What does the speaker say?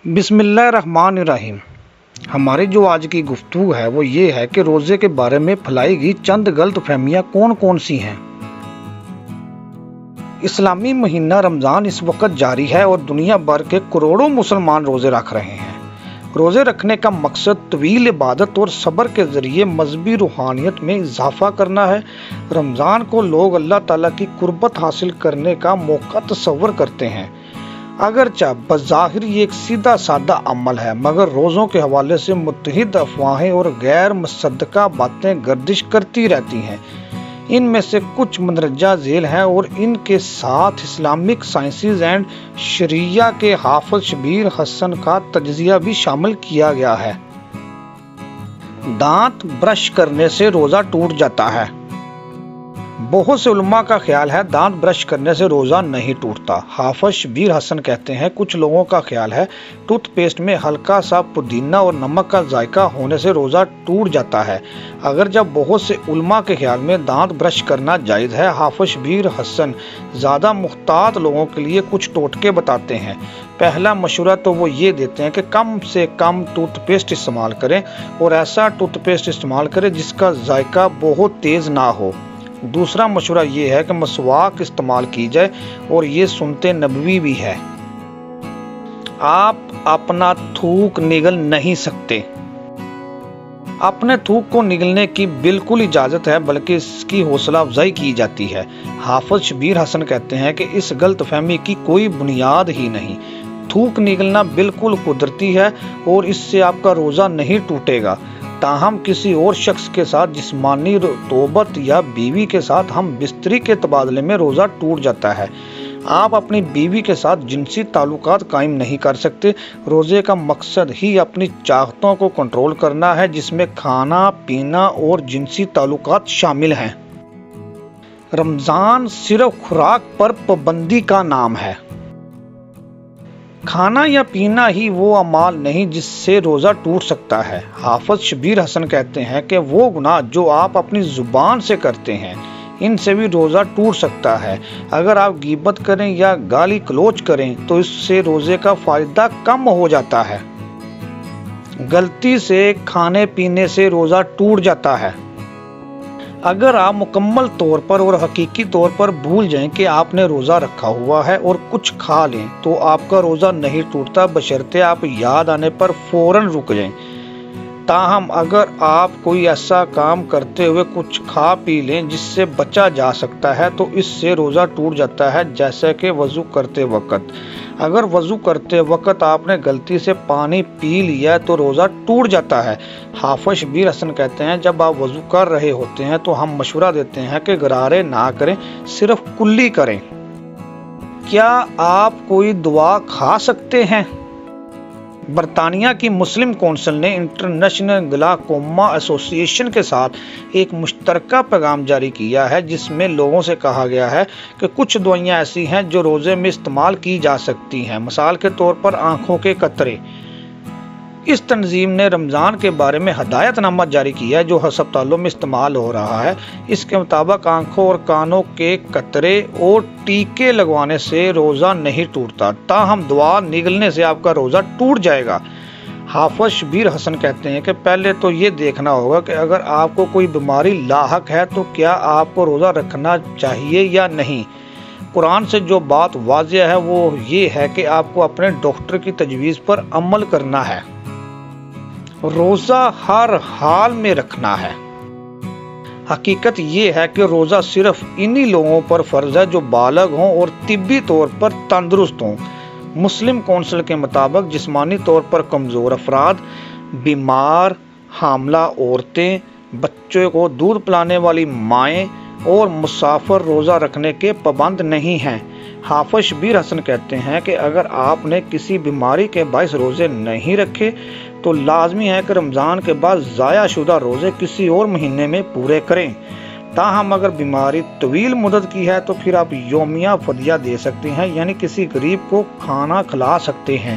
بسم اللہ الرحمن الرحیم۔ ہماری جو آج کی گفتگو ہے وہ یہ ہے کہ روزے کے بارے میں پھیلائی گئی چند غلط فہمیاں کون کون سی ہیں۔ اسلامی مہینہ رمضان اس وقت جاری ہے اور دنیا بھر کے کروڑوں مسلمان روزے رکھ رہے ہیں۔ روزے رکھنے کا مقصد طویل عبادت اور صبر کے ذریعے مذہبی روحانیت میں اضافہ کرنا ہے۔ رمضان کو لوگ اللہ تعالیٰ کی قربت حاصل کرنے کا موقع تصور کرتے ہیں۔ اگرچہ بظاہر یہ ایک سیدھا سادہ عمل ہے، مگر روزوں کے حوالے سے متعدد افواہیں اور غیر مصدقہ باتیں گردش کرتی رہتی ہیں۔ ان میں سے کچھ مندرجہ ذیل ہیں اور ان کے ساتھ اسلامک سائنسز اینڈ شریعہ کے حافظ شبیر حسن کا تجزیہ بھی شامل کیا گیا ہے۔ دانت برش کرنے سے روزہ ٹوٹ جاتا ہے۔ بہت سے علماء کا خیال ہے دانت برش کرنے سے روزہ نہیں ٹوٹتا۔ حافظ شبیر حسن کہتے ہیں کچھ لوگوں کا خیال ہے ٹوتھ پیسٹ میں ہلکا سا پودینہ اور نمک کا ذائقہ ہونے سے روزہ ٹوٹ جاتا ہے۔ اگرچہ بہت سے علماء کے خیال میں دانت برش کرنا جائز ہے، حافظ شبیر حسن زیادہ محتاط لوگوں کے لیے کچھ ٹوٹکے بتاتے ہیں۔ پہلا مشورہ تو وہ یہ دیتے ہیں کہ کم سے کم ٹوتھ پیسٹ استعمال کریں اور ایسا ٹوتھ پیسٹ استعمال کریں جس کا ذائقہ بہت تیز نہ ہو۔ دوسرا مشورہ یہ ہے کہ مسواک استعمال کی جائے اور یہ سنت نبوی بھی ہے۔ آپ اپنا تھوک نگل نہیں سکتے۔ اپنے تھوک کو نگلنے کی بالکل اجازت ہے، بلکہ اس کی حوصلہ افزائی کی جاتی ہے۔ حافظ شبیر حسن کہتے ہیں کہ اس غلط فہمی کی کوئی بنیاد ہی نہیں۔ تھوک نگلنا بالکل قدرتی ہے اور اس سے آپ کا روزہ نہیں ٹوٹے گا۔ تاہم کسی اور شخص کے ساتھ جسمانی رطوبت یا بیوی کے ساتھ ہم بستری کے تبادلے میں روزہ ٹوٹ جاتا ہے۔ آپ اپنی بیوی کے ساتھ جنسی تعلقات قائم نہیں کر سکتے۔ روزے کا مقصد ہی اپنی چاہتوں کو کنٹرول کرنا ہے، جس میں کھانا پینا اور جنسی تعلقات شامل ہیں۔ رمضان صرف خوراک پر پابندی کا نام ہے۔ کھانا یا پینا ہی وہ اعمال نہیں جس سے روزہ ٹوٹ سکتا ہے۔ حافظ شبیر حسن کہتے ہیں کہ وہ گناہ جو آپ اپنی زبان سے کرتے ہیں ان سے بھی روزہ ٹوٹ سکتا ہے۔ اگر آپ غیبت کریں یا گالی گلوچ کریں تو اس سے روزے کا فائدہ کم ہو جاتا ہے۔ غلطی سے کھانے پینے سے روزہ ٹوٹ جاتا ہے۔ اگر آپ مکمل طور پر اور حقیقی طور پر بھول جائیں کہ آپ نے روزہ رکھا ہوا ہے اور کچھ کھا لیں تو آپ کا روزہ نہیں ٹوٹتا، بشرطے آپ یاد آنے پر فوراً رک جائیں۔ تاہم اگر آپ کوئی ایسا کام کرتے ہوئے کچھ کھا پی لیں جس سے بچا جا سکتا ہے تو اس سے روزہ ٹوٹ جاتا ہے، جیسے کہ وضو کرتے وقت۔ اگر وضو کرتے وقت آپ نے غلطی سے پانی پی لیا تو روزہ ٹوٹ جاتا ہے۔ حافظ شبیر حسن کہتے ہیں جب آپ وضو کر رہے ہوتے ہیں تو ہم مشورہ دیتے ہیں کہ غرارے نہ کریں، صرف کلی کریں۔ کیا آپ کوئی دعا کھا سکتے ہیں؟ برطانیہ کی مسلم کونسل نے انٹرنیشنل گلاکوما ایسوسی ایشن کے ساتھ ایک مشترکہ پیغام جاری کیا ہے جس میں لوگوں سے کہا گیا ہے کہ کچھ دوائیاں ایسی ہیں جو روزے میں استعمال کی جا سکتی ہیں، مثال کے طور پر آنکھوں کے قطرے۔ اس تنظیم نے رمضان کے بارے میں ہدایت نامہ جاری کیا ہے جو ہسپتالوں میں استعمال ہو رہا ہے۔ اس کے مطابق آنکھوں اور کانوں کے قطرے اور ٹیکے لگوانے سے روزہ نہیں ٹوٹتا، تاہم دوا نگلنے سے آپ کا روزہ ٹوٹ جائے گا۔ حافظ شبیر حسن کہتے ہیں کہ پہلے تو یہ دیکھنا ہوگا کہ اگر آپ کو کوئی بیماری لاحق ہے تو کیا آپ کو روزہ رکھنا چاہیے یا نہیں۔ قرآن سے جو بات واضح ہے وہ یہ ہے کہ آپ کو اپنے ڈاکٹر کی تجویز پر عمل کرنا ہے۔ روزہ ہر حال میں رکھنا ہے۔ حقیقت یہ ہے کہ روزہ صرف انہی لوگوں پر فرض ہے جو بالغ ہوں اور طبی طور پر تندرست ہوں۔ مسلم کونسل کے مطابق جسمانی طور پر کمزور افراد، بیمار، حاملہ عورتیں، بچوں کو دودھ پلانے والی مائیں اور مسافر روزہ رکھنے کے پابند نہیں ہیں۔ حافظ شبیر حسن کہتے ہیں کہ اگر آپ نے کسی بیماری کے باعث روزے نہیں رکھے تو لازمی ہے کہ رمضان کے بعد ضائع شدہ روزے کسی اور مہینے میں پورے کریں۔ تاہم اگر بیماری طویل مدت کی ہے تو پھر آپ یومیہ فدیہ دے سکتے ہیں، یعنی کسی غریب کو کھانا کھلا سکتے ہیں۔